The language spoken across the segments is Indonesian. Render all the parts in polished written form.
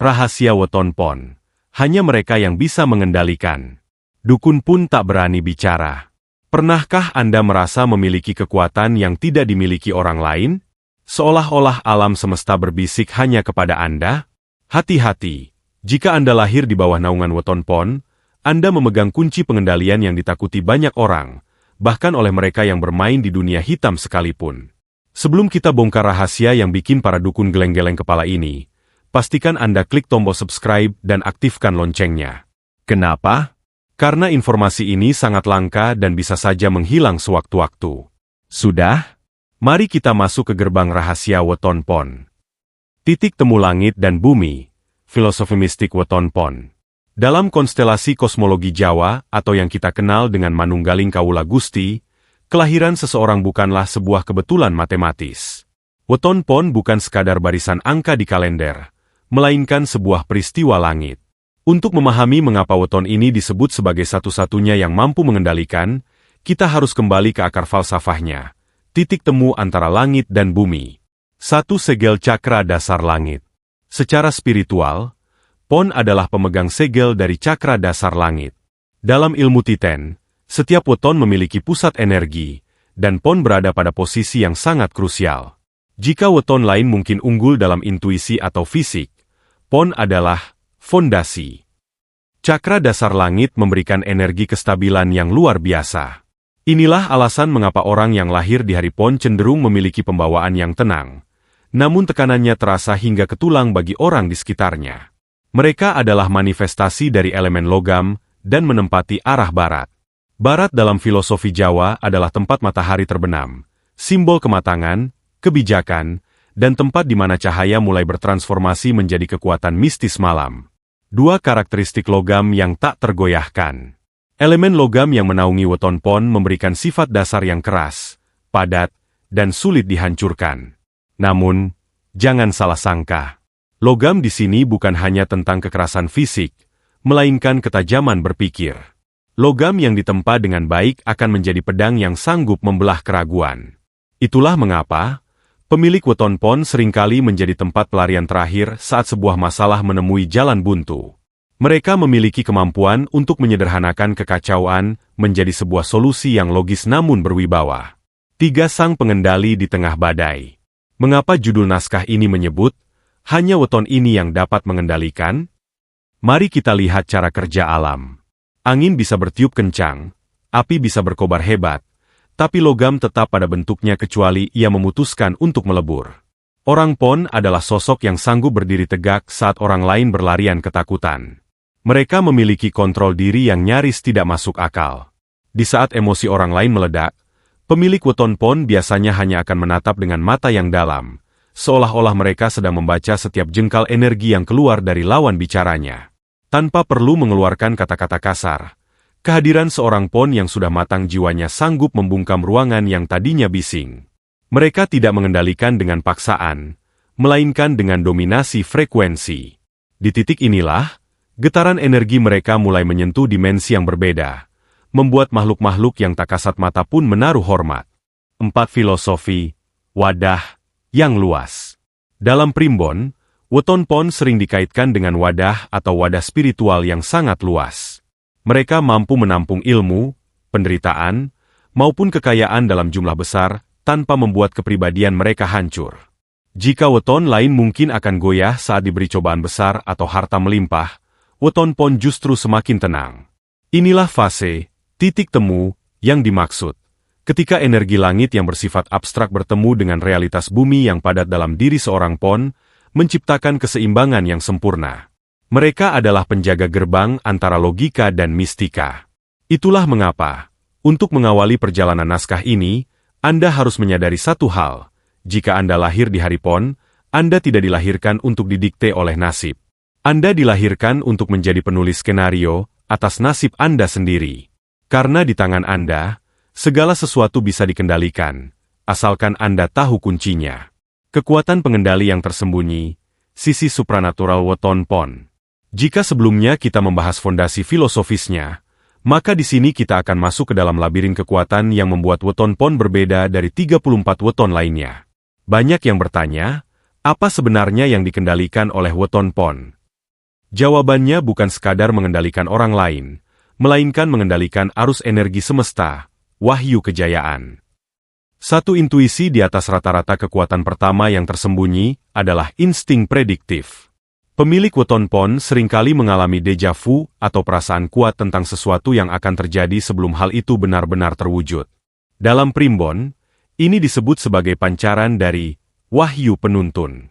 Rahasia Weton Pon. Hanya mereka yang bisa mengendalikan. Dukun pun tak berani bicara. Pernahkah Anda merasa memiliki kekuatan yang tidak dimiliki orang lain? Seolah-olah alam semesta berbisik hanya kepada Anda? Hati-hati, jika Anda lahir di bawah naungan Weton Pon, Anda memegang kunci pengendalian yang ditakuti banyak orang, bahkan oleh mereka yang bermain di dunia hitam sekalipun. Sebelum kita bongkar rahasia yang bikin para dukun geleng-geleng kepala ini, pastikan Anda klik tombol subscribe dan aktifkan loncengnya. Kenapa? Karena informasi ini sangat langka dan bisa saja menghilang sewaktu-waktu. Sudah? Mari kita masuk ke gerbang rahasia Weton Pon. Titik temu langit dan bumi, filosofi mistik Weton Pon. Dalam konstelasi kosmologi Jawa atau yang kita kenal dengan Manunggaling Kawula Gusti, kelahiran seseorang bukanlah sebuah kebetulan matematis. Weton Pon bukan sekadar barisan angka di kalender, melainkan sebuah peristiwa langit. Untuk memahami mengapa weton ini disebut sebagai satu-satunya yang mampu mengendalikan, kita harus kembali ke akar falsafahnya. Titik temu antara langit dan bumi. Satu segel cakra dasar langit. Secara spiritual, Pon adalah pemegang segel dari cakra dasar langit. Dalam ilmu Titen, setiap weton memiliki pusat energi, dan Pon berada pada posisi yang sangat krusial. Jika weton lain mungkin unggul dalam intuisi atau fisik, Pon adalah fondasi. Cakra dasar langit memberikan energi kestabilan yang luar biasa. Inilah alasan mengapa orang yang lahir di hari Pon cenderung memiliki pembawaan yang tenang, namun tekanannya terasa hingga ke tulang bagi orang di sekitarnya. Mereka adalah manifestasi dari elemen logam dan menempati arah barat. Barat dalam filosofi Jawa adalah tempat matahari terbenam, simbol kematangan, kebijakan, dan tempat di mana cahaya mulai bertransformasi menjadi kekuatan mistis malam. Dua karakteristik logam yang tak tergoyahkan. Elemen logam yang menaungi Weton Pon memberikan sifat dasar yang keras, padat, dan sulit dihancurkan. Namun, jangan salah sangka. Logam di sini bukan hanya tentang kekerasan fisik, melainkan ketajaman berpikir. Logam yang ditempa dengan baik akan menjadi pedang yang sanggup membelah keraguan. Itulah mengapa pemilik Weton Pon seringkali menjadi tempat pelarian terakhir saat sebuah masalah menemui jalan buntu. Mereka memiliki kemampuan untuk menyederhanakan kekacauan menjadi sebuah solusi yang logis namun berwibawa. Tiga sang pengendali di tengah badai. Mengapa judul naskah ini menyebut, hanya weton ini yang dapat mengendalikan? Mari kita lihat cara kerja alam. Angin bisa bertiup kencang, api bisa berkobar hebat, tapi logam tetap pada bentuknya kecuali ia memutuskan untuk melebur. Orang Pon adalah sosok yang sanggup berdiri tegak saat orang lain berlarian ketakutan. Mereka memiliki kontrol diri yang nyaris tidak masuk akal. Di saat emosi orang lain meledak, pemilik Weton Pon biasanya hanya akan menatap dengan mata yang dalam, seolah-olah mereka sedang membaca setiap jengkal energi yang keluar dari lawan bicaranya. Tanpa perlu mengeluarkan kata-kata kasar, kehadiran seorang Pon yang sudah matang jiwanya sanggup membungkam ruangan yang tadinya bising. Mereka tidak mengendalikan dengan paksaan, melainkan dengan dominasi frekuensi. Di titik inilah, getaran energi mereka mulai menyentuh dimensi yang berbeda, membuat makhluk-makhluk yang tak kasat mata pun menaruh hormat. 4. Filosofi, wadah, yang luas. Dalam primbon, Weton Pon sering dikaitkan dengan wadah atau wadah spiritual yang sangat luas. Mereka mampu menampung ilmu, penderitaan, maupun kekayaan dalam jumlah besar, tanpa membuat kepribadian mereka hancur. Jika weton lain mungkin akan goyah saat diberi cobaan besar atau harta melimpah, Weton Pon justru semakin tenang. Inilah fase, titik temu, yang dimaksud. Ketika energi langit yang bersifat abstrak bertemu dengan realitas bumi yang padat dalam diri seorang Pon, menciptakan keseimbangan yang sempurna. Mereka adalah penjaga gerbang antara logika dan mistika. Itulah mengapa, untuk mengawali perjalanan naskah ini, Anda harus menyadari satu hal. Jika Anda lahir di hari Pon, Anda tidak dilahirkan untuk didikte oleh nasib. Anda dilahirkan untuk menjadi penulis skenario atas nasib Anda sendiri. Karena di tangan Anda, segala sesuatu bisa dikendalikan, asalkan Anda tahu kuncinya. Kekuatan pengendali yang tersembunyi, sisi supranatural Weton Pon. Jika sebelumnya kita membahas fondasi filosofisnya, maka di sini kita akan masuk ke dalam labirin kekuatan yang membuat Weton Pon berbeda dari 34 weton lainnya. Banyak yang bertanya, apa sebenarnya yang dikendalikan oleh Weton Pon? Jawabannya bukan sekadar mengendalikan orang lain, melainkan mengendalikan arus energi semesta, wahyu kejayaan. Satu intuisi di atas rata-rata kekuatan pertama yang tersembunyi adalah insting prediktif. Pemilik weton pon seringkali mengalami deja vu atau perasaan kuat tentang sesuatu yang akan terjadi sebelum hal itu benar-benar terwujud. Dalam primbon, ini disebut sebagai pancaran dari wahyu penuntun.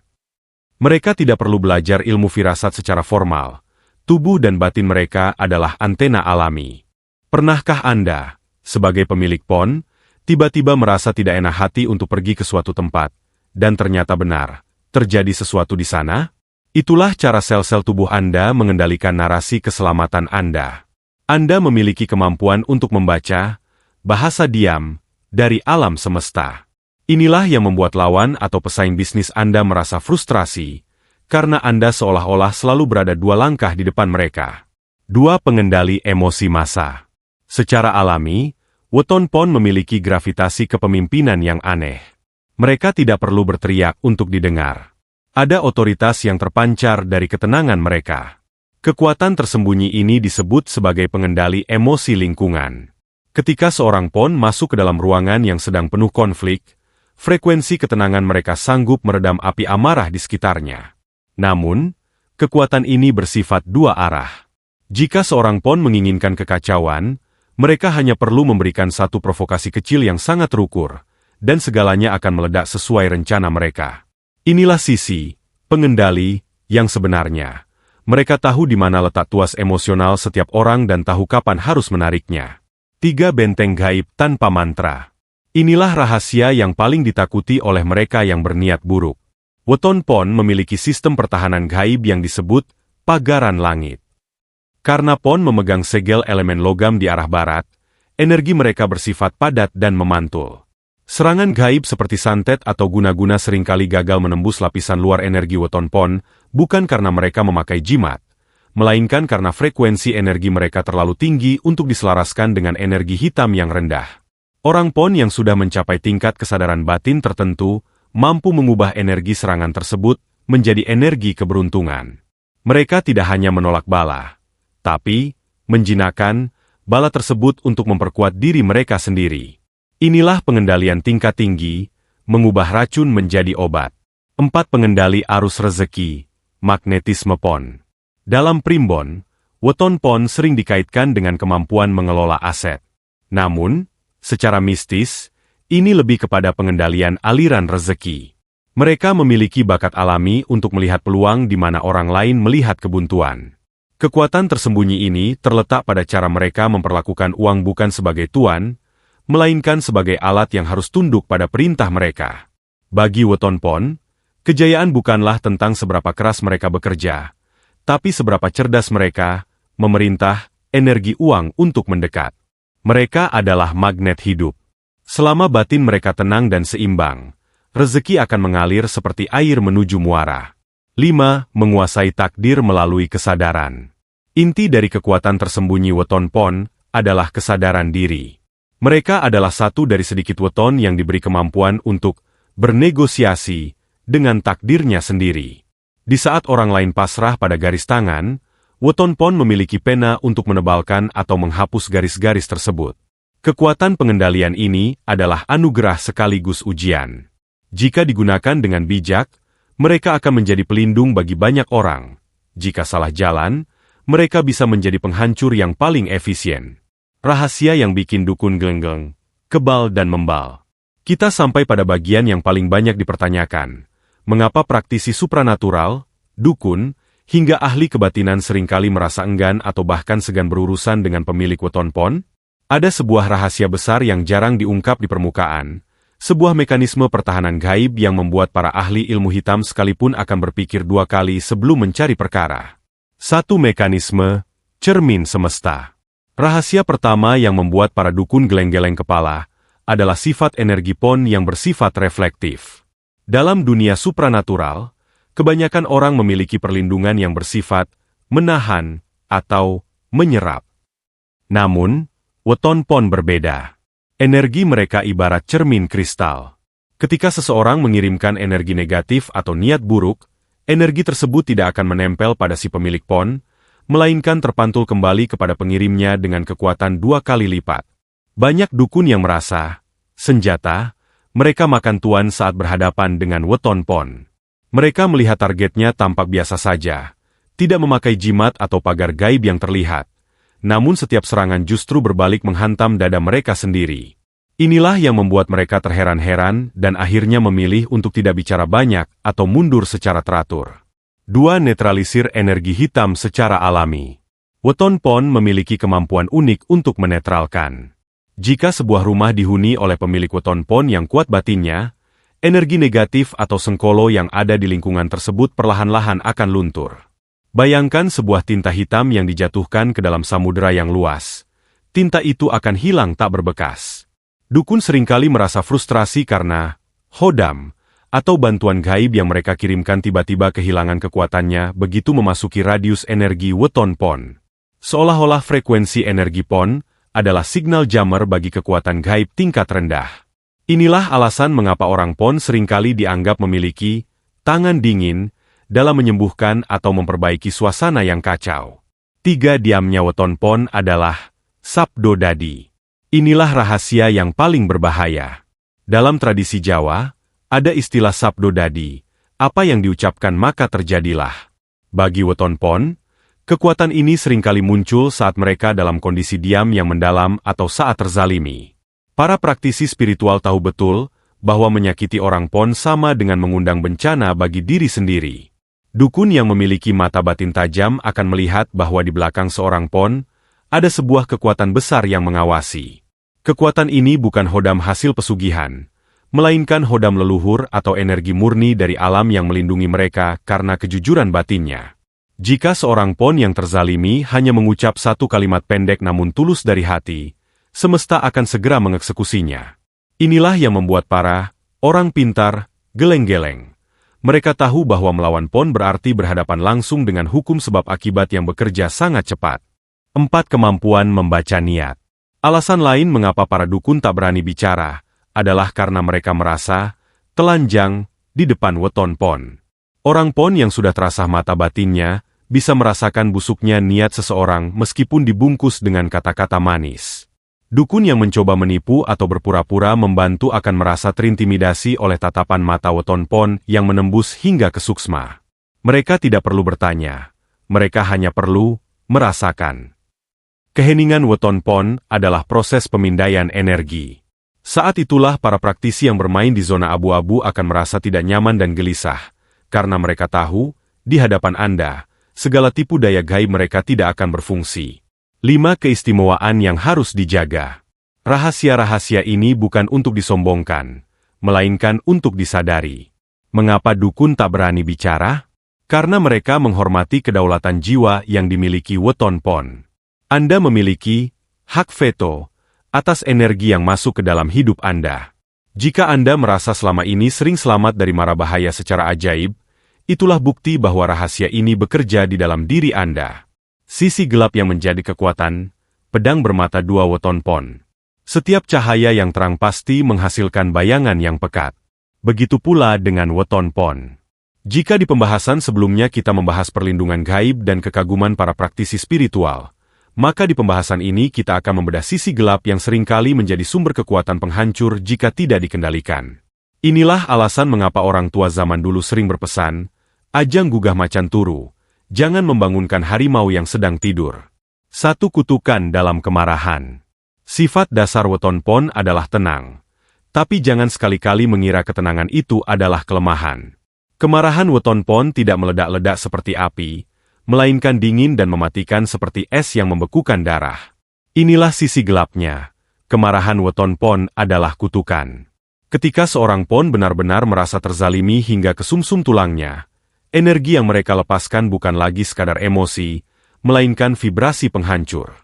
Mereka tidak perlu belajar ilmu firasat secara formal. Tubuh dan batin mereka adalah antena alami. Pernahkah Anda, sebagai pemilik pon, tiba-tiba merasa tidak enak hati untuk pergi ke suatu tempat, dan ternyata benar, terjadi sesuatu di sana? Itulah cara sel-sel tubuh Anda mengendalikan narasi keselamatan Anda. Anda memiliki kemampuan untuk membaca bahasa diam dari alam semesta. Inilah yang membuat lawan atau pesaing bisnis Anda merasa frustrasi, karena Anda seolah-olah selalu berada 2 langkah di depan mereka. 2 pengendali emosi massa. Secara alami, weton pon memiliki gravitasi kepemimpinan yang aneh. Mereka tidak perlu berteriak untuk didengar. Ada otoritas yang terpancar dari ketenangan mereka. Kekuatan tersembunyi ini disebut sebagai pengendali emosi lingkungan. Ketika seorang pon masuk ke dalam ruangan yang sedang penuh konflik, frekuensi ketenangan mereka sanggup meredam api amarah di sekitarnya. Namun, kekuatan ini bersifat 2 arah. Jika seorang pon menginginkan kekacauan, mereka hanya perlu memberikan satu provokasi kecil yang sangat terukur, dan segalanya akan meledak sesuai rencana mereka. Inilah sisi pengendali yang sebenarnya. Mereka tahu di mana letak tuas emosional setiap orang dan tahu kapan harus menariknya. 3 benteng gaib tanpa mantra. Inilah rahasia yang paling ditakuti oleh mereka yang berniat buruk. Weton pon memiliki sistem pertahanan gaib yang disebut pagaran langit. Karena pon memegang segel elemen logam di arah barat, energi mereka bersifat padat dan memantul. Serangan gaib seperti santet atau guna-guna seringkali gagal menembus lapisan luar energi weton pon, bukan karena mereka memakai jimat, melainkan karena frekuensi energi mereka terlalu tinggi untuk diselaraskan dengan energi hitam yang rendah. Orang pon yang sudah mencapai tingkat kesadaran batin tertentu, mampu mengubah energi serangan tersebut menjadi energi keberuntungan. Mereka tidak hanya menolak bala, tapi menjinakkan bala tersebut untuk memperkuat diri mereka sendiri. Inilah pengendalian tingkat tinggi, mengubah racun menjadi obat. 4 pengendali arus rezeki, magnetisme pon. Dalam primbon, weton pon sering dikaitkan dengan kemampuan mengelola aset. Namun, secara mistis, ini lebih kepada pengendalian aliran rezeki. Mereka memiliki bakat alami untuk melihat peluang di mana orang lain melihat kebuntuan. Kekuatan tersembunyi ini terletak pada cara mereka memperlakukan uang bukan sebagai tuan, melainkan sebagai alat yang harus tunduk pada perintah mereka. Bagi weton pon, kejayaan bukanlah tentang seberapa keras mereka bekerja, tapi seberapa cerdas mereka memerintah energi uang untuk mendekat. Mereka adalah magnet hidup. Selama batin mereka tenang dan seimbang, rezeki akan mengalir seperti air menuju muara. 5. Menguasai takdir melalui kesadaran. Inti dari kekuatan tersembunyi weton pon adalah kesadaran diri. Mereka adalah satu dari sedikit weton yang diberi kemampuan untuk bernegosiasi dengan takdirnya sendiri. Di saat orang lain pasrah pada garis tangan, weton pon memiliki pena untuk menebalkan atau menghapus garis-garis tersebut. Kekuatan pengendalian ini adalah anugerah sekaligus ujian. Jika digunakan dengan bijak, mereka akan menjadi pelindung bagi banyak orang. Jika salah jalan, mereka bisa menjadi penghancur yang paling efisien. Rahasia yang bikin dukun gelenggeng, kebal dan membal. Kita sampai pada bagian yang paling banyak dipertanyakan. Mengapa praktisi supranatural, dukun, hingga ahli kebatinan seringkali merasa enggan atau bahkan segan berurusan dengan pemilik weton pon? Ada sebuah rahasia besar yang jarang diungkap di permukaan. Sebuah mekanisme pertahanan gaib yang membuat para ahli ilmu hitam sekalipun akan berpikir 2 kali sebelum mencari perkara. 1. Mekanisme cermin semesta. Rahasia pertama yang membuat para dukun geleng-geleng kepala adalah sifat energi pon yang bersifat reflektif. Dalam dunia supranatural, kebanyakan orang memiliki perlindungan yang bersifat menahan atau menyerap. Namun, weton pon berbeda. Energi mereka ibarat cermin kristal. Ketika seseorang mengirimkan energi negatif atau niat buruk, energi tersebut tidak akan menempel pada si pemilik pon, melainkan terpantul kembali kepada pengirimnya dengan kekuatan 2 kali lipat. Banyak dukun yang merasa, senjata, mereka makan tuan saat berhadapan dengan weton pon. Mereka melihat targetnya tampak biasa saja, tidak memakai jimat atau pagar gaib yang terlihat. Namun setiap serangan justru berbalik menghantam dada mereka sendiri. Inilah yang membuat mereka terheran-heran dan akhirnya memilih untuk tidak bicara banyak atau mundur secara teratur. 2. Netralisir energi hitam secara alami. Weton pon memiliki kemampuan unik untuk menetralkan. Jika sebuah rumah dihuni oleh pemilik weton pon yang kuat batinnya, energi negatif atau sengkolo yang ada di lingkungan tersebut perlahan-lahan akan luntur. Bayangkan sebuah tinta hitam yang dijatuhkan ke dalam samudera yang luas. Tinta itu akan hilang tak berbekas. Dukun seringkali merasa frustrasi karena hodam atau bantuan gaib yang mereka kirimkan tiba-tiba kehilangan kekuatannya begitu memasuki radius energi weton pon. Seolah-olah frekuensi energi pon adalah signal jammer bagi kekuatan gaib tingkat rendah. Inilah alasan mengapa orang pon seringkali dianggap memiliki tangan dingin dalam menyembuhkan atau memperbaiki suasana yang kacau. 3. Diamnya weton pon adalah sabdo dadi. Inilah rahasia yang paling berbahaya. Dalam tradisi Jawa, ada istilah sabdo dadi, apa yang diucapkan maka terjadilah. Bagi weton pon, kekuatan ini seringkali muncul saat mereka dalam kondisi diam yang mendalam atau saat terzalimi. Para praktisi spiritual tahu betul bahwa menyakiti orang pon sama dengan mengundang bencana bagi diri sendiri. Dukun yang memiliki mata batin tajam akan melihat bahwa di belakang seorang pon, ada sebuah kekuatan besar yang mengawasi. Kekuatan ini bukan hodam hasil pesugihan, melainkan hodam leluhur atau energi murni dari alam yang melindungi mereka karena kejujuran batinnya. Jika seorang pon yang terzalimi hanya mengucap satu kalimat pendek namun tulus dari hati, semesta akan segera mengeksekusinya. Inilah yang membuat para orang pintar geleng-geleng. Mereka tahu bahwa melawan pon berarti berhadapan langsung dengan hukum sebab akibat yang bekerja sangat cepat. 4. Kemampuan membaca niat. Alasan lain mengapa para dukun tak berani bicara adalah karena mereka merasa telanjang di depan weton pon. Orang pon yang sudah terasah mata batinnya bisa merasakan busuknya niat seseorang meskipun dibungkus dengan kata-kata manis. Dukun yang mencoba menipu atau berpura-pura membantu akan merasa terintimidasi oleh tatapan mata weton pon yang menembus hingga ke suksma. Mereka tidak perlu bertanya, mereka hanya perlu merasakan. Keheningan weton pon adalah proses pemindaian energi. Saat itulah para praktisi yang bermain di zona abu-abu akan merasa tidak nyaman dan gelisah, karena mereka tahu, di hadapan Anda, segala tipu daya gaib mereka tidak akan berfungsi. 5. Keistimewaan yang harus dijaga. Rahasia-rahasia ini bukan untuk disombongkan, melainkan untuk disadari. Mengapa dukun tak berani bicara? Karena mereka menghormati kedaulatan jiwa yang dimiliki weton pon. Anda memiliki hak veto atas energi yang masuk ke dalam hidup Anda. Jika Anda merasa selama ini sering selamat dari mara bahaya secara ajaib, itulah bukti bahwa rahasia ini bekerja di dalam diri Anda. Sisi gelap yang menjadi kekuatan, pedang bermata 2 weton pon. Setiap cahaya yang terang pasti menghasilkan bayangan yang pekat. Begitu pula dengan weton pon. Jika di pembahasan sebelumnya kita membahas perlindungan gaib dan kekaguman para praktisi spiritual, maka di pembahasan ini kita akan membedah sisi gelap yang seringkali menjadi sumber kekuatan penghancur jika tidak dikendalikan. Inilah alasan mengapa orang tua zaman dulu sering berpesan, ajang gugah macan turu, jangan membangunkan harimau yang sedang tidur. 1. Kutukan dalam kemarahan. Sifat dasar weton pon adalah tenang, tapi jangan sekali-kali mengira ketenangan itu adalah kelemahan. Kemarahan weton pon tidak meledak-ledak seperti api, melainkan dingin dan mematikan seperti es yang membekukan darah. Inilah sisi gelapnya. Kemarahan weton pon adalah kutukan. Ketika seorang pon benar-benar merasa terzalimi hingga ke sumsum tulangnya, energi yang mereka lepaskan bukan lagi sekadar emosi, melainkan vibrasi penghancur.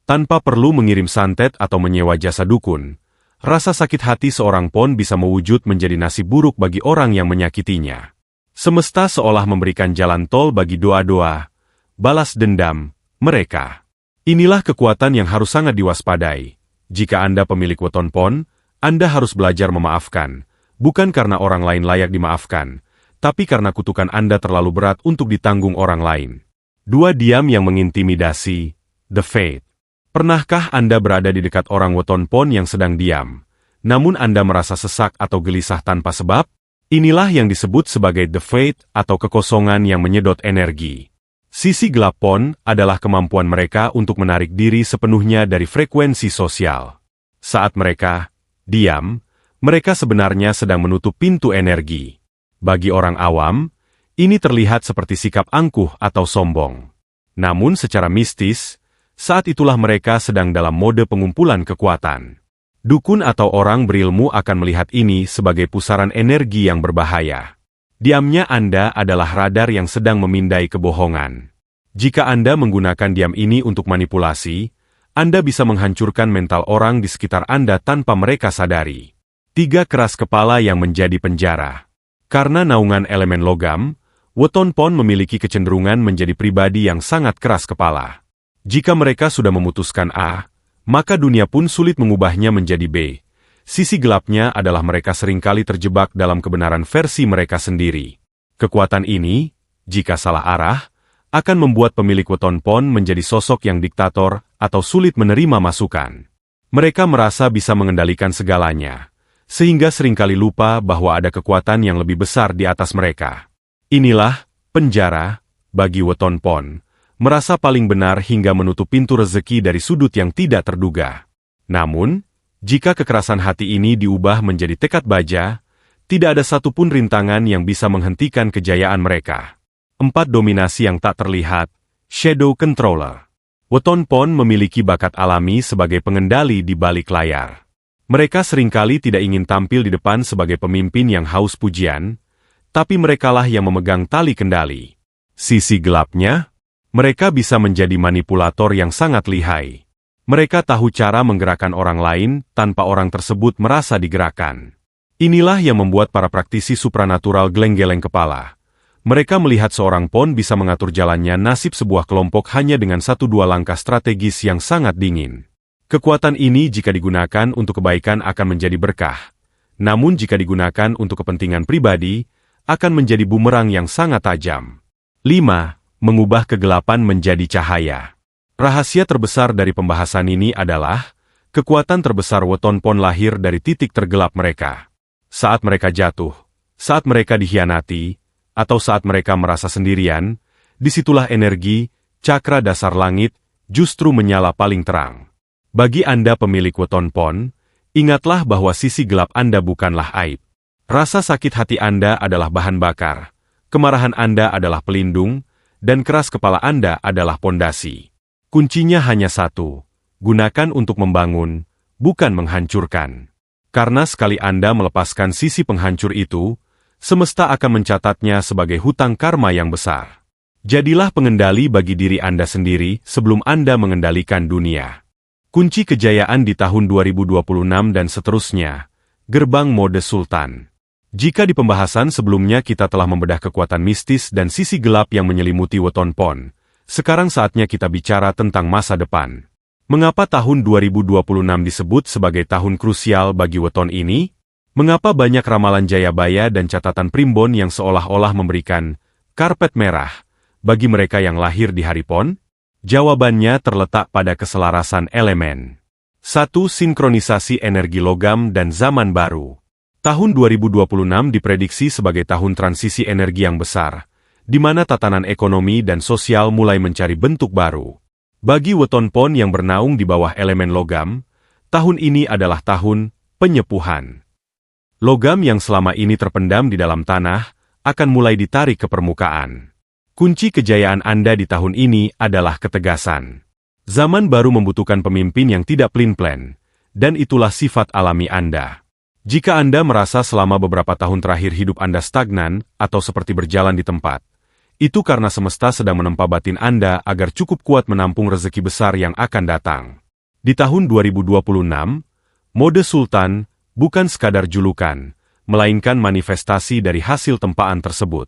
Tanpa perlu mengirim santet atau menyewa jasa dukun, rasa sakit hati seorang pon bisa mewujud menjadi nasib buruk bagi orang yang menyakitinya. Semesta seolah memberikan jalan tol bagi doa-doa, balas dendam, mereka. Inilah kekuatan yang harus sangat diwaspadai. Jika Anda pemilik weton pon, Anda harus belajar memaafkan, bukan karena orang lain layak dimaafkan, tapi karena kutukan Anda terlalu berat untuk ditanggung orang lain. 2. Diam yang mengintimidasi, The Fate. Pernahkah Anda berada di dekat orang weton pon yang sedang diam, namun Anda merasa sesak atau gelisah tanpa sebab? Inilah yang disebut sebagai The Fate atau kekosongan yang menyedot energi. Sisi gelap pon adalah kemampuan mereka untuk menarik diri sepenuhnya dari frekuensi sosial. Saat mereka diam, mereka sebenarnya sedang menutup pintu energi. Bagi orang awam, ini terlihat seperti sikap angkuh atau sombong. Namun secara mistis, saat itulah mereka sedang dalam mode pengumpulan kekuatan. Dukun atau orang berilmu akan melihat ini sebagai pusaran energi yang berbahaya. Diamnya Anda adalah radar yang sedang memindai kebohongan. Jika Anda menggunakan diam ini untuk manipulasi, Anda bisa menghancurkan mental orang di sekitar Anda tanpa mereka sadari. 3. Keras kepala yang menjadi penjara. Karena naungan elemen logam, weton pon memiliki kecenderungan menjadi pribadi yang sangat keras kepala. Jika mereka sudah memutuskan A, maka dunia pun sulit mengubahnya menjadi B. Sisi gelapnya adalah mereka seringkali terjebak dalam kebenaran versi mereka sendiri. Kekuatan ini, jika salah arah, akan membuat pemilik weton pon menjadi sosok yang diktator atau sulit menerima masukan. Mereka merasa bisa mengendalikan segalanya, sehingga seringkali lupa bahwa ada kekuatan yang lebih besar di atas mereka. Inilah penjara bagi weton pon, merasa paling benar hingga menutup pintu rezeki dari sudut yang tidak terduga. Namun, jika kekerasan hati ini diubah menjadi tekad baja, tidak ada satupun rintangan yang bisa menghentikan kejayaan mereka. 4. Dominasi yang tak terlihat, Shadow Controller. Weton pon memiliki bakat alami sebagai pengendali di balik layar. Mereka seringkali tidak ingin tampil di depan sebagai pemimpin yang haus pujian, tapi merekalah yang memegang tali kendali. Sisi gelapnya, mereka bisa menjadi manipulator yang sangat lihai. Mereka tahu cara menggerakkan orang lain tanpa orang tersebut merasa digerakkan. Inilah yang membuat para praktisi supranatural geleng-geleng kepala. Mereka melihat seorang pon bisa mengatur jalannya nasib sebuah kelompok hanya dengan 1-2 langkah strategis yang sangat dingin. Kekuatan ini jika digunakan untuk kebaikan akan menjadi berkah. Namun jika digunakan untuk kepentingan pribadi, akan menjadi bumerang yang sangat tajam. 5. Mengubah kegelapan menjadi cahaya. Rahasia terbesar dari pembahasan ini adalah, kekuatan terbesar weton pon lahir dari titik tergelap mereka. Saat mereka jatuh, saat mereka dikhianati, atau saat mereka merasa sendirian, disitulah energi, cakra dasar langit, justru menyala paling terang. Bagi Anda pemilik weton pon, ingatlah bahwa sisi gelap Anda bukanlah aib. Rasa sakit hati Anda adalah bahan bakar, kemarahan Anda adalah pelindung, dan keras kepala Anda adalah pondasi. Kuncinya hanya satu, gunakan untuk membangun, bukan menghancurkan. Karena sekali Anda melepaskan sisi penghancur itu, semesta akan mencatatnya sebagai hutang karma yang besar. Jadilah pengendali bagi diri Anda sendiri sebelum Anda mengendalikan dunia. Kunci kejayaan di tahun 2026 dan seterusnya, gerbang mode Sultan. Jika di pembahasan sebelumnya kita telah membedah kekuatan mistis dan sisi gelap yang menyelimuti weton pon, sekarang saatnya kita bicara tentang masa depan. Mengapa tahun 2026 disebut sebagai tahun krusial bagi weton ini? Mengapa banyak ramalan Jayabaya dan catatan primbon yang seolah-olah memberikan karpet merah bagi mereka yang lahir di hari pon? Jawabannya terletak pada keselarasan elemen. 1. Sinkronisasi energi logam dan zaman baru. Tahun 2026 diprediksi sebagai tahun transisi energi yang besar, di mana tatanan ekonomi dan sosial mulai mencari bentuk baru. Bagi weton pon yang bernaung di bawah elemen logam, tahun ini adalah tahun penyepuhan. Logam yang selama ini terpendam di dalam tanah akan mulai ditarik ke permukaan. Kunci kejayaan Anda di tahun ini adalah ketegasan. Zaman baru membutuhkan pemimpin yang tidak pelin-pelan, dan itulah sifat alami Anda. Jika Anda merasa selama beberapa tahun terakhir hidup Anda stagnan atau seperti berjalan di tempat, itu karena semesta sedang menempa batin Anda agar cukup kuat menampung rezeki besar yang akan datang. Di tahun 2026, mode Sultan bukan sekadar julukan, melainkan manifestasi dari hasil tempaan tersebut.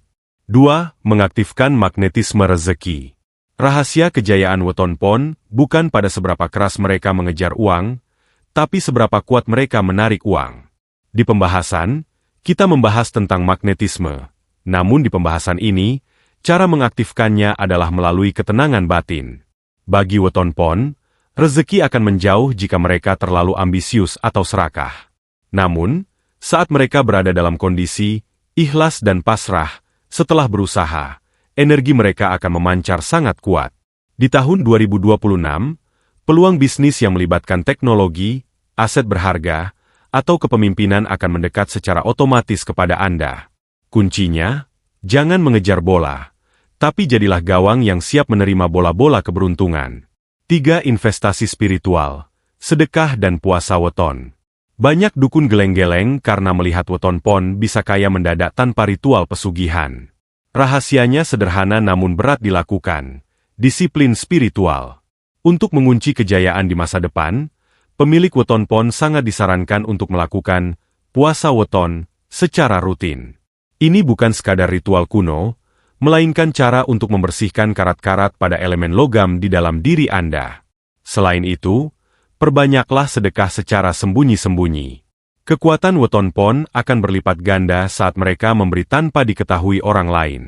2. Mengaktifkan magnetisme rezeki. Rahasia kejayaan weton pon bukan pada seberapa keras mereka mengejar uang, tapi seberapa kuat mereka menarik uang. Di pembahasan, kita membahas tentang magnetisme, Namun di pembahasan ini, cara mengaktifkannya adalah melalui ketenangan batin. Bagi weton pon, rezeki akan menjauh jika mereka terlalu ambisius atau serakah. Namun, saat mereka berada dalam kondisi ikhlas dan pasrah, setelah berusaha, energi mereka akan memancar sangat kuat. Di tahun 2026, peluang bisnis yang melibatkan teknologi, aset berharga, atau kepemimpinan akan mendekat secara otomatis kepada Anda. Kuncinya, jangan mengejar bola, tapi jadilah gawang yang siap menerima bola-bola keberuntungan. 3. Investasi spiritual, sedekah dan puasa weton. Banyak dukun geleng-geleng karena melihat weton pon bisa kaya mendadak tanpa ritual pesugihan. Rahasianya sederhana namun berat dilakukan, disiplin spiritual. Untuk mengunci kejayaan di masa depan, pemilik weton pon sangat disarankan untuk melakukan puasa weton secara rutin. Ini bukan sekadar ritual kuno, melainkan cara untuk membersihkan karat-karat pada elemen logam di dalam diri Anda. Selain itu, perbanyaklah sedekah secara sembunyi-sembunyi. Kekuatan weton pon akan berlipat ganda saat mereka memberi tanpa diketahui orang lain.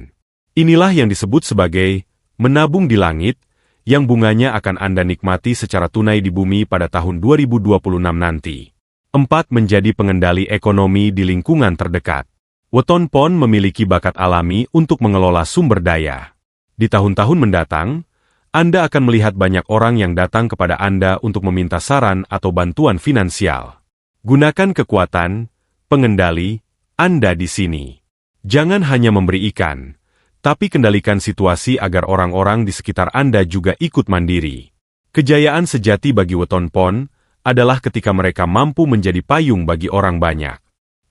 Inilah yang disebut sebagai menabung di langit, yang bunganya akan Anda nikmati secara tunai di bumi pada tahun 2026 nanti. 4. Menjadi pengendali ekonomi di lingkungan terdekat. Weton pon memiliki bakat alami untuk mengelola sumber daya. Di tahun-tahun mendatang, Anda akan melihat banyak orang yang datang kepada Anda untuk meminta saran atau bantuan finansial. Gunakan kekuatan pengendali Anda di sini. Jangan hanya memberi ikan, tapi kendalikan situasi agar orang-orang di sekitar Anda juga ikut mandiri. Kejayaan sejati bagi weton pon adalah ketika mereka mampu menjadi payung bagi orang banyak.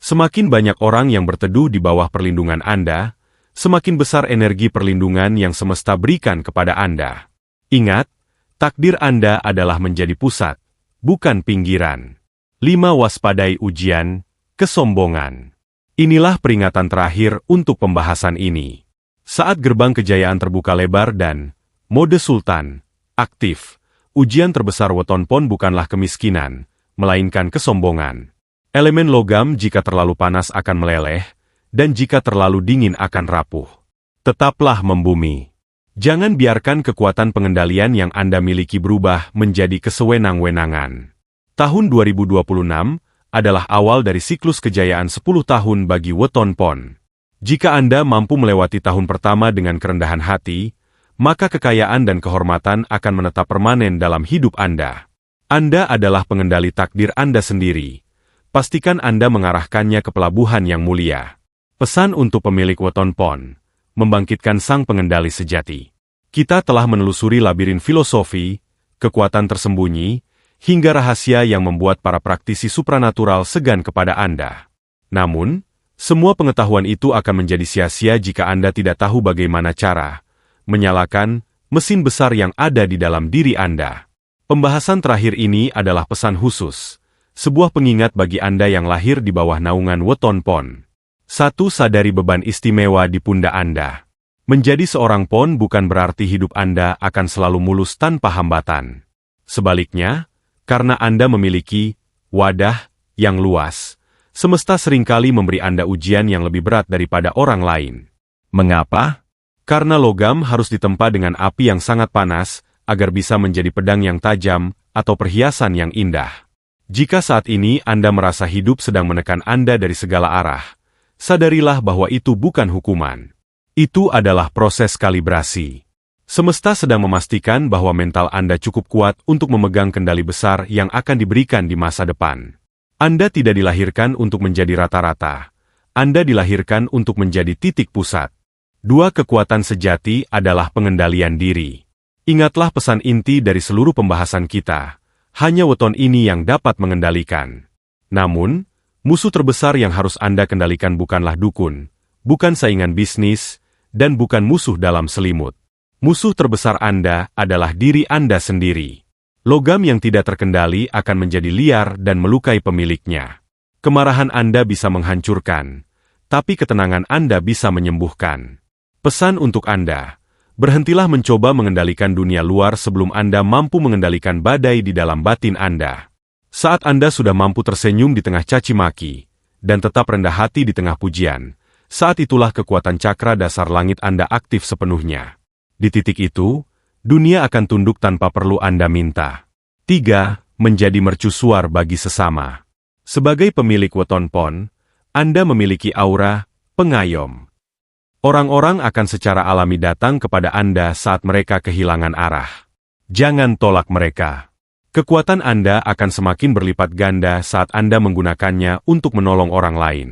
Semakin banyak orang yang berteduh di bawah perlindungan Anda, semakin besar energi perlindungan yang semesta berikan kepada Anda. Ingat, takdir Anda adalah menjadi pusat, bukan pinggiran. 5. Waspadai ujian kesombongan. Inilah peringatan terakhir untuk pembahasan ini. Saat gerbang kejayaan terbuka lebar dan mode sultan aktif, ujian terbesar weton pon bukanlah kemiskinan, melainkan kesombongan. Elemen logam jika terlalu panas akan meleleh, dan jika terlalu dingin akan rapuh. Tetaplah membumi. Jangan biarkan kekuatan pengendalian yang Anda miliki berubah menjadi kesewenang-wenangan. Tahun 2026 adalah awal dari siklus kejayaan 10 tahun bagi weton pon. Jika Anda mampu melewati tahun pertama dengan kerendahan hati, maka kekayaan dan kehormatan akan menetap permanen dalam hidup Anda. Anda adalah pengendali takdir Anda sendiri. Pastikan Anda mengarahkannya ke pelabuhan yang mulia. Pesan untuk pemilik weton pon, membangkitkan sang pengendali sejati. Kita telah menelusuri labirin filosofi, kekuatan tersembunyi, hingga rahasia yang membuat para praktisi supranatural segan kepada Anda. Namun, semua pengetahuan itu akan menjadi sia-sia jika Anda tidak tahu bagaimana cara menyalakan mesin besar yang ada di dalam diri Anda. Pembahasan terakhir ini adalah pesan khusus. Sebuah pengingat bagi Anda yang lahir di bawah naungan weton pon. 1. Sadari beban istimewa di pundak Anda. Menjadi seorang pon bukan berarti hidup Anda akan selalu mulus tanpa hambatan. Sebaliknya, karena Anda memiliki wadah yang luas, semesta seringkali memberi Anda ujian yang lebih berat daripada orang lain. Mengapa? Karena logam harus ditempa dengan api yang sangat panas, agar bisa menjadi pedang yang tajam atau perhiasan yang indah. Jika saat ini Anda merasa hidup sedang menekan Anda dari segala arah, sadarilah bahwa itu bukan hukuman. Itu adalah proses kalibrasi. Semesta sedang memastikan bahwa mental Anda cukup kuat untuk memegang kendali besar yang akan diberikan di masa depan. Anda tidak dilahirkan untuk menjadi rata-rata. Anda dilahirkan untuk menjadi titik pusat. 2. Kekuatan sejati adalah pengendalian diri. Ingatlah pesan inti dari seluruh pembahasan kita. Hanya weton ini yang dapat mengendalikan. Namun, musuh terbesar yang harus Anda kendalikan bukanlah dukun, bukan saingan bisnis, dan bukan musuh dalam selimut. Musuh terbesar Anda adalah diri Anda sendiri. Logam yang tidak terkendali akan menjadi liar dan melukai pemiliknya. Kemarahan Anda bisa menghancurkan, tapi ketenangan Anda bisa menyembuhkan. Pesan untuk Anda. Berhentilah mencoba mengendalikan dunia luar sebelum Anda mampu mengendalikan badai di dalam batin Anda. Saat Anda sudah mampu tersenyum di tengah caci maki, dan tetap rendah hati di tengah pujian, Saat itulah kekuatan cakra dasar langit Anda aktif sepenuhnya. Di titik itu, dunia akan tunduk tanpa perlu Anda minta. 3. Menjadi mercusuar bagi sesama. Sebagai pemilik weton pon, Anda memiliki aura pengayom. Orang-orang akan secara alami datang kepada Anda saat mereka kehilangan arah. Jangan tolak mereka. Kekuatan Anda akan semakin berlipat ganda saat Anda menggunakannya untuk menolong orang lain.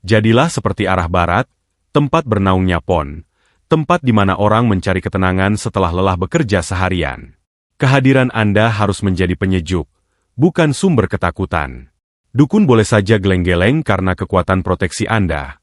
Jadilah seperti arah barat, tempat bernaungnya pon, tempat di mana orang mencari ketenangan setelah lelah bekerja seharian. Kehadiran Anda harus menjadi penyejuk, bukan sumber ketakutan. Dukun boleh saja geleng-geleng karena kekuatan proteksi Anda,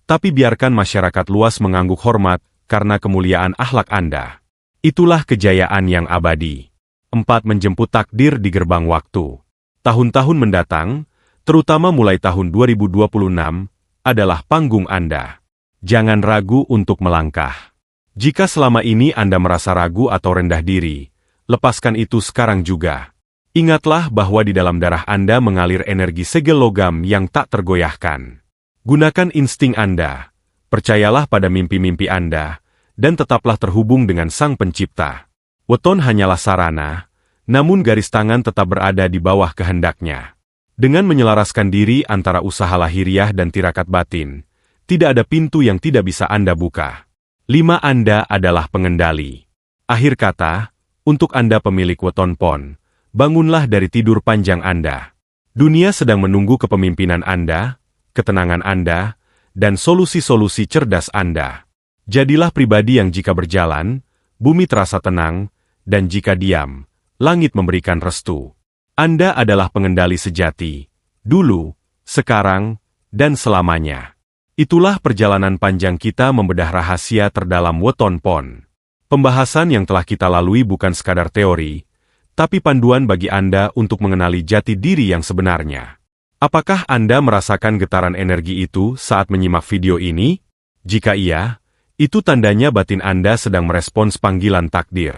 tapi biarkan masyarakat luas mengangguk hormat karena kemuliaan akhlak Anda. Itulah kejayaan yang abadi. 4. Menjemput takdir di gerbang waktu. Tahun-tahun mendatang, terutama mulai tahun 2026, adalah panggung Anda. Jangan ragu untuk melangkah. Jika selama ini Anda merasa ragu atau rendah diri, lepaskan itu sekarang juga. Ingatlah bahwa di dalam darah Anda mengalir energi segel logam yang tak tergoyahkan. Gunakan insting Anda, percayalah pada mimpi-mimpi Anda, dan tetaplah terhubung dengan Sang Pencipta. Weton hanyalah sarana, namun garis tangan tetap berada di bawah kehendaknya. Dengan menyelaraskan diri antara usaha lahiriah dan tirakat batin, tidak ada pintu yang tidak bisa Anda buka. 5. Anda adalah pengendali. Akhir kata, untuk Anda pemilik weton pon, bangunlah dari tidur panjang Anda. Dunia sedang menunggu kepemimpinan Anda, ketenangan Anda, dan solusi-solusi cerdas Anda. Jadilah pribadi yang jika berjalan, bumi terasa tenang, dan jika diam, langit memberikan restu. Anda adalah pengendali sejati, dulu, sekarang, dan selamanya. Itulah perjalanan panjang kita membedah rahasia terdalam weton pon. Pembahasan yang telah kita lalui bukan sekadar teori, tapi panduan bagi Anda untuk mengenali jati diri yang sebenarnya. Apakah Anda merasakan getaran energi itu saat menyimak video ini? Jika iya, itu tandanya batin Anda sedang merespons panggilan takdir.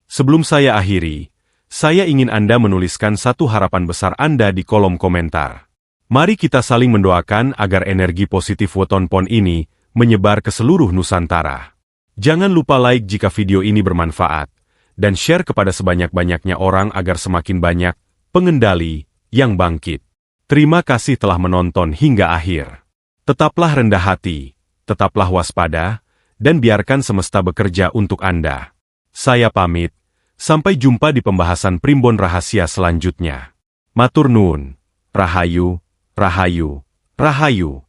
Sebelum saya akhiri, saya ingin Anda menuliskan satu harapan besar Anda di kolom komentar. Mari kita saling mendoakan agar energi positif weton pon ini menyebar ke seluruh Nusantara. Jangan lupa like jika video ini bermanfaat, dan share kepada sebanyak-banyaknya orang agar semakin banyak pengendali yang bangkit. Terima kasih telah menonton hingga akhir. Tetaplah rendah hati, tetaplah waspada, dan biarkan semesta bekerja untuk Anda. Saya pamit, sampai jumpa di pembahasan primbon rahasia selanjutnya. Matur nuwun, rahayu, rahayu, rahayu.